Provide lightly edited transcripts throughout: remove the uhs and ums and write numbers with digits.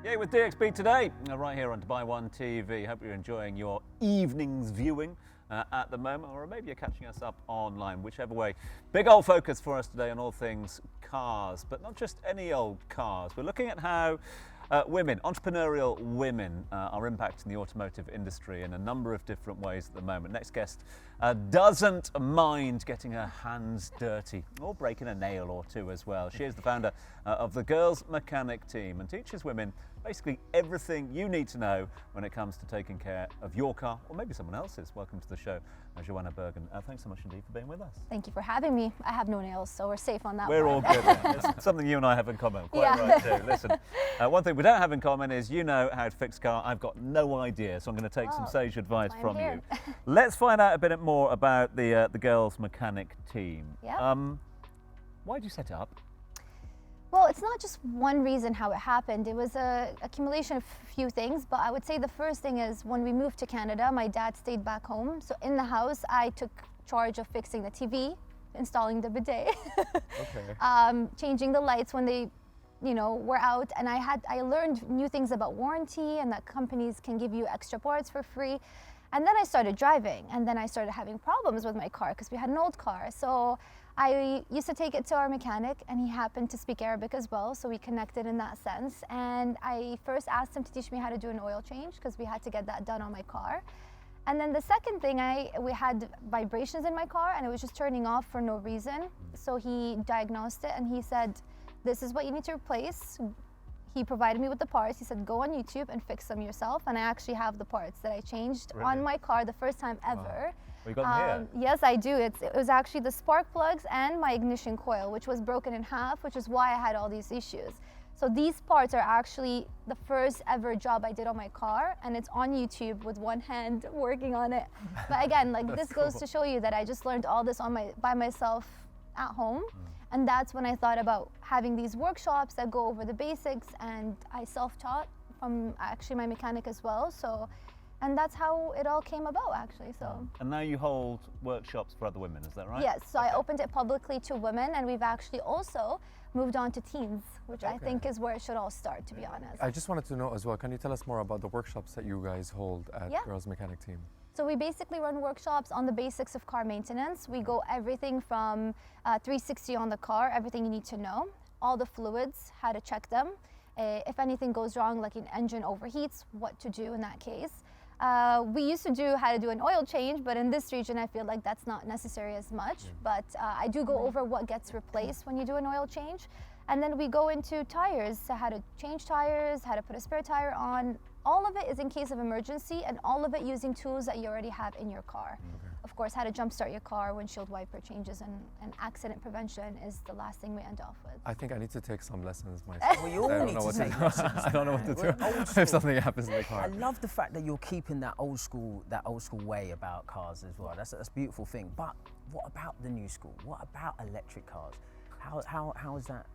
Yeah, with DXB today, right here on Dubai One TV. Hope you're enjoying your evening's viewing at the moment, or maybe you're catching us up online, whichever way. Big old focus for us today on all things cars, but not just any old cars. We're looking at how women, entrepreneurial women, are impacting the automotive industry in a number of different ways at the moment. Next guest doesn't mind getting her hands dirty or breaking a nail or two as well. She is the founder of the Girls Mechanic team and teaches women basically everything you need to know when it comes to taking care of your car or maybe someone else's. Welcome to the show, Jowana Burgan. Thanks so much indeed for being with us. Thank you for having me. I have no nails, so we're safe on that We're one. all good. It's something you and I have in common. Quite right too. Listen, one thing we don't have in common is you know how to fix a car. I've got no idea, so I'm going to take some sage advice from you. Let's find out a bit more about the Girls Mechanic team. Yeah. Why did you set it up? Well, it's not just one reason how it happened. It was an accumulation of a few things, but I would say the first thing is when we moved to Canada, my dad stayed back home. So in the house, I took charge of fixing the TV, installing the bidet, changing the lights when they were out. And I learned new things about warranty and that companies can give you extra parts for free. And then I started driving, and then I started having problems with my car because we had an old car. So I used to take it to our mechanic, and he happened to speak Arabic as well, so we connected in that sense. And I first asked him to teach me how to do an oil change because we had to get that done on my car. And then the second thing, we had vibrations in my car, and it was just turning off for no reason. So he diagnosed it, and he said, "This is what you need to replace." He provided me with the parts. He said, "Go on YouTube and fix them yourself." And I actually have the parts that I changed on my car the first time ever. Wow. Well, you got them here. Yes, I do. It was actually the spark plugs and my ignition coil, which was broken in half, which is why I had all these issues. So these parts are actually the first ever job I did on my car, and it's on YouTube with one hand working on it. But again, this goes to show you that I just learned all this by myself at home. And that's when I thought about having these workshops that go over the basics, and I self-taught from actually my mechanic as well. And that's how it all came about, actually. So. And now you hold workshops for other women, is that right? Yes, so I opened it publicly to women, and we've actually also moved on to teens, which I think is where it should all start, to be honest. I just wanted to know as well, can you tell us more about the workshops that you guys hold at Girls Mechanic Team? So we basically run workshops on the basics of car maintenance. We go everything from 360 on the car, everything you need to know, all the fluids, how to check them, if anything goes wrong, like an engine overheats, what to do in that case. We used to do how to do an oil change, but in this region I feel like that's not necessary as much. But I do go over what gets replaced when you do an oil change. And then we go into tires, so how to change tires, how to put a spare tire on. All of it is in case of emergency, and all of it using tools that you already have in your car. Of course, how to jumpstart your car, windshield wiper changes, and accident prevention is the last thing we end off with. I think I need to take some lessons myself. We all need to take lessons. I don't know what to do if something happens in the car. I love the fact that you're keeping that old school way about cars as well. That's a beautiful thing. But what about the new school? What about electric cars? How is that?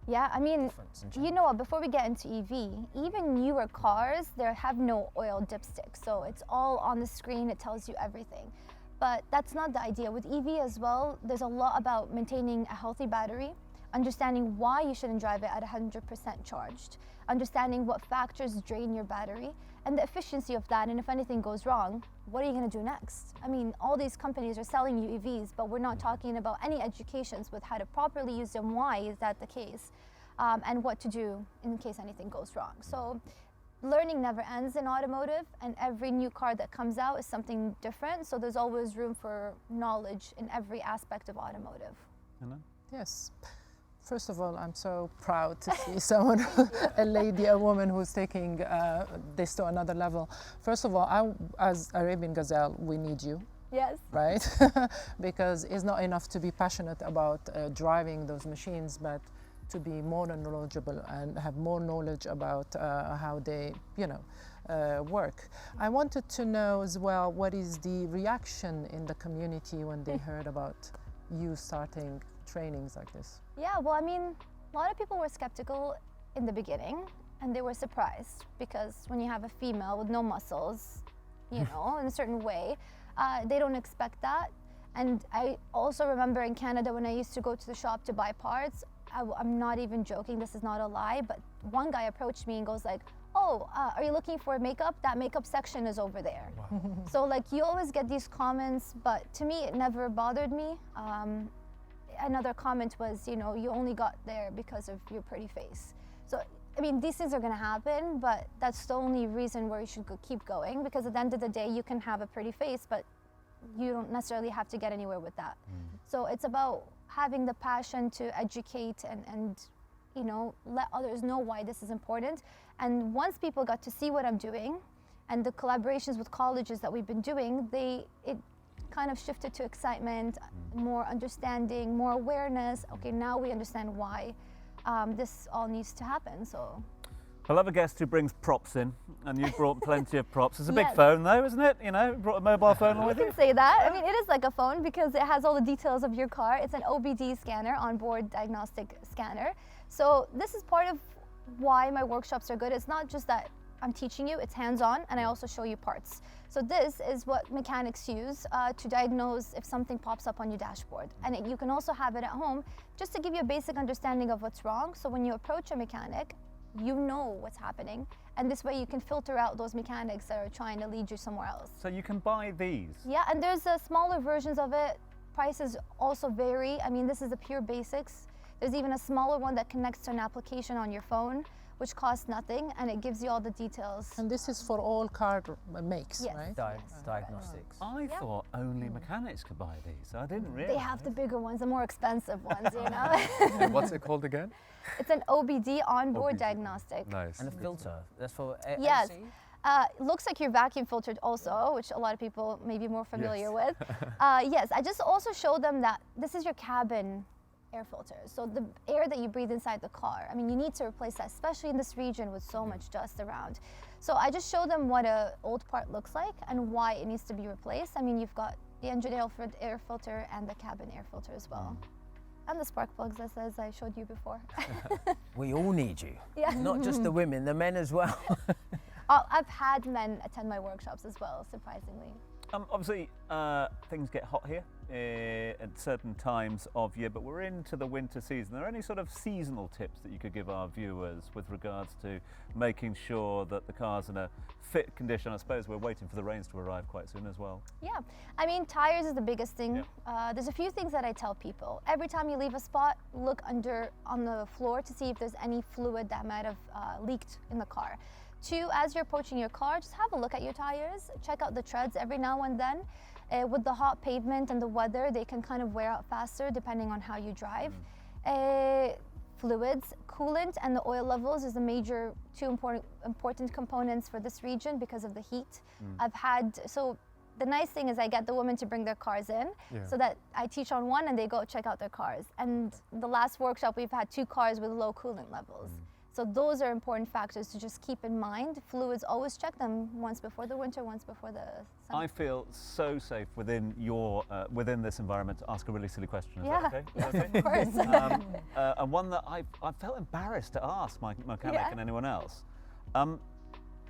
Yeah, I mean, you know what, before we get into EV, even newer cars, they have no oil dipstick. So it's all on the screen, it tells you everything. But that's not the idea. With EV as well, there's a lot about maintaining a healthy battery, understanding why you shouldn't drive it at 100% charged, understanding what factors drain your battery, and the efficiency of that, and if anything goes wrong, what are you going to do next? I mean, all these companies are selling you EVs, but we're not talking about any educations with how to properly use them, why is that the case, and what to do in case anything goes wrong. So learning never ends in automotive, and every new car that comes out is something different, so there's always room for knowledge in every aspect of automotive. Yes. First of all, I'm so proud to see someone, a woman who's taking this to another level. First of all, as Arabian Gazelle, we need you. Yes. Right? Because it's not enough to be passionate about driving those machines, but to be more knowledgeable and have more knowledge about how they, work. I wanted to know as well, what is the reaction in the community when they heard about you starting trainings like this? Yeah, well, I mean, a lot of people were skeptical in the beginning, and they were surprised because when you have a female with no muscles, in a certain way, they don't expect that. And I also remember in Canada when I used to go to the shop to buy parts, I'm not even joking, this is not a lie, but one guy approached me and goes like, oh, are you looking for makeup? That makeup section is over there. Wow. So like you always get these comments, but to me it never bothered me. Another comment was, you know, you only got there because of your pretty face. So I mean, these things are going to happen, but that's the only reason where you should keep going, because at the end of the day, you can have a pretty face, but you don't necessarily have to get anywhere with that. So it's about having the passion to educate and you know, let others know why this is important. And once people got to see what I'm doing and the collaborations with colleges that we've been doing, it kind of shifted to excitement, more understanding, more awareness. Okay, now we understand why this all needs to happen. So I love a guest who brings props in, and you've brought plenty of props. It's a big Yes. phone though, isn't it? You know, you brought a mobile phone along with you you. can say that. I mean, it is like a phone because it has all the details of your car. It's an OBD scanner, onboard diagnostic scanner. So this is part of why my workshops are good. It's not just that I'm teaching you, it's hands-on, and I also show you parts. So this is what mechanics use to diagnose if something pops up on your dashboard. And you can also have it at home just to give you a basic understanding of what's wrong. So when you approach a mechanic, you know what's happening. And this way you can filter out those mechanics that are trying to lead you somewhere else. So you can buy these. Yeah, and there's smaller versions of it. Prices also vary. I mean, this is the pure basics. There's even a smaller one that connects to an application on your phone, which costs nothing, and it gives you all the details. And this is for all car makes, Yes. right? Diagnostics. I thought only mechanics could buy these. I didn't realize. They have the bigger ones, the more expensive ones, you know? And what's it called again? It's an OBD, onboard OBD. diagnostic. Nice. And a filter. That's for Yes. AC? Looks like you're vacuum filtered also, which a lot of people may be more familiar with. Yes, I just also showed them that this is your cabin air filter. So the air that you breathe inside the car, I mean, you need to replace that, especially in this region with so much dust around. So I just showed them what a old part looks like and why it needs to be replaced. I mean, you've got the engine air filter and the cabin air filter as well. And the spark plugs, as I showed you before. We all need you. Yeah. Not just the women, the men as well. I've had men attend my workshops as well, surprisingly. Obviously, things get hot here at certain times of year, but we're into the winter season. Are there any sort of seasonal tips that you could give our viewers with regards to making sure that the car's in a fit condition? I suppose we're waiting for the rains to arrive quite soon as well. Yeah, I mean, tires is the biggest thing. There's a few things that I tell people. Every time you leave a spot, look under on the floor to see if there's any fluid that might have leaked in the car. Two, as you're approaching your car, just have a look at your tires. Check out the treads every now and then. With the hot pavement and the weather, they can kind of wear out faster depending on how you drive. Fluids, coolant, and the oil levels is the major two important components for this region because of the heat. So the nice thing is I get the women to bring their cars in so that I teach on one and they go check out their cars. And the last workshop, we've had 2 cars with low coolant levels. So those are important factors to just keep in mind. Fluids, always check them once before the winter, once before the summer. I feel so safe within your within this environment to ask a really silly question. Is that okay? Yes, Is that of course. and one that I felt embarrassed to ask my mechanic and anyone else.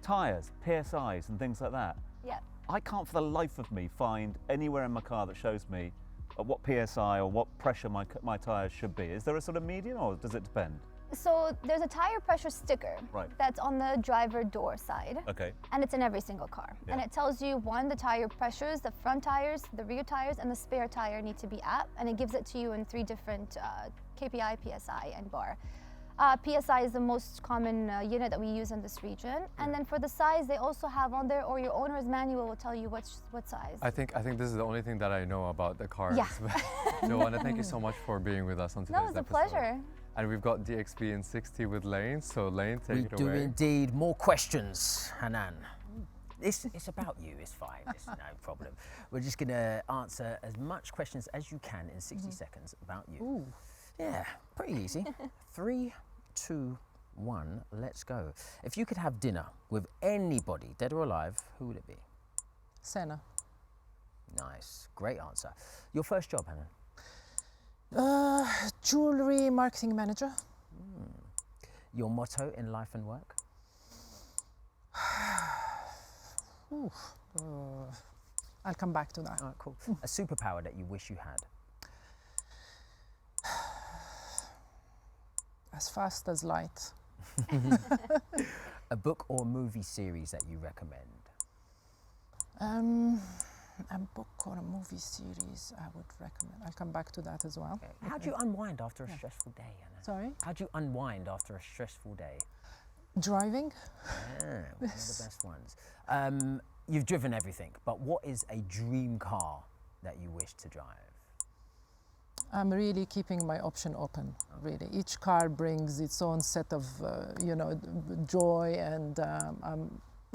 Tyres, PSIs and things like that. Yeah. I can't for the life of me find anywhere in my car that shows me what PSI or what pressure my tyres should be. Is there a sort of median or does it depend? So there's a tire pressure sticker that's on the driver door side. Okay. And it's in every single car. And it tells you, one, the tire pressures, the front tires, the rear tires, and the spare tire need to be at. And it gives it to you in 3 different KPI, PSI, and bar. PSI is the most common unit that we use in this region. And then for the size, they also have on there, or your owner's manual will tell you what size. I think this is the only thing that I know about the cars. Yeah. Jowana, thank you so much for being with us on today's episode. No, it's a pleasure. And we've got DXB in 60 with Lane. So Lane, take We it do away. indeed. More questions, Hanan. It's about you, it's fine, it's no problem. We're just going to answer as much questions as you can in 60 seconds about you. Ooh. Yeah, pretty easy. 3, 2, 1, let's go. If you could have dinner with anybody, dead or alive, who would it be? Senna. Nice, great answer. Your first job, Hanan? Jewelry marketing manager. Your motto in life and work? I'll come back to that. All right, cool. A superpower that you wish you had? as fast as light. A book or movie series that you recommend? A book or a movie series I would recommend. I'll come back to that as well. Okay. How do you unwind after a stressful day, Anna? Sorry? How do you unwind after a stressful day? Driving. One of the best ones. You've driven everything, but what is a dream car that you wish to drive? I'm really keeping my option open, really. Each car brings its own set of, joy, and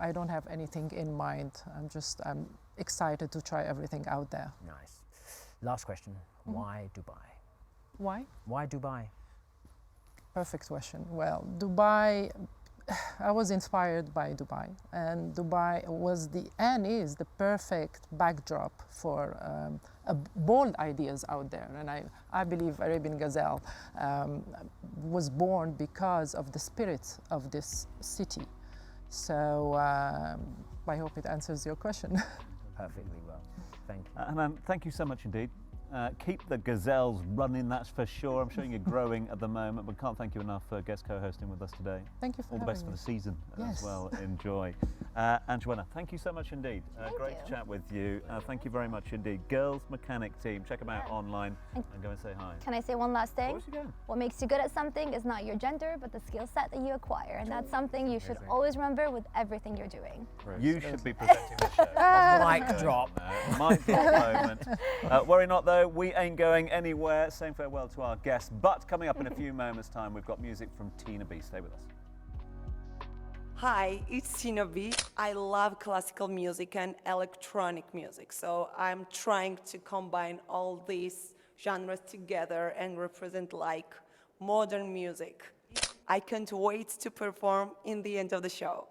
I don't have anything in mind. I'm excited to try everything out there. Nice. Last question. Why Dubai? Why? Why Dubai? Perfect question. Well, Dubai, I was inspired by Dubai, and Dubai was and is the perfect backdrop for bold ideas out there. And I believe Arabian Gazelle was born because of the spirit of this city. So I hope it answers your question. Perfectly well. Thank you. Hanan, thank you so much indeed. Keep the gazelles running, that's for sure. I'm sure you're growing at the moment, but can't thank you enough for guest co-hosting with us today. Thank you for all the best having for the me. season Yes. as well. Enjoy. And Jowana, thank you so much indeed. Great you. to chat with you. Thank you very much indeed. Girls Mechanic Team, check them out online and go and say hi. Can I say one last Of thing? course you can. What makes you good at something is not your gender, but the skill set that you acquire. And that's something you should always remember with everything you're doing. You should be presenting the show. Mic drop. Mic drop moment. Worry not though, we ain't going anywhere. Saying farewell to our guests. But coming up in a few moments' time, we've got music from Tina B. Stay with us. Hi, it's Tina B. I love classical music and electronic music, so I'm trying to combine all these genres together and represent like modern music. I can't wait to perform in the end of the show.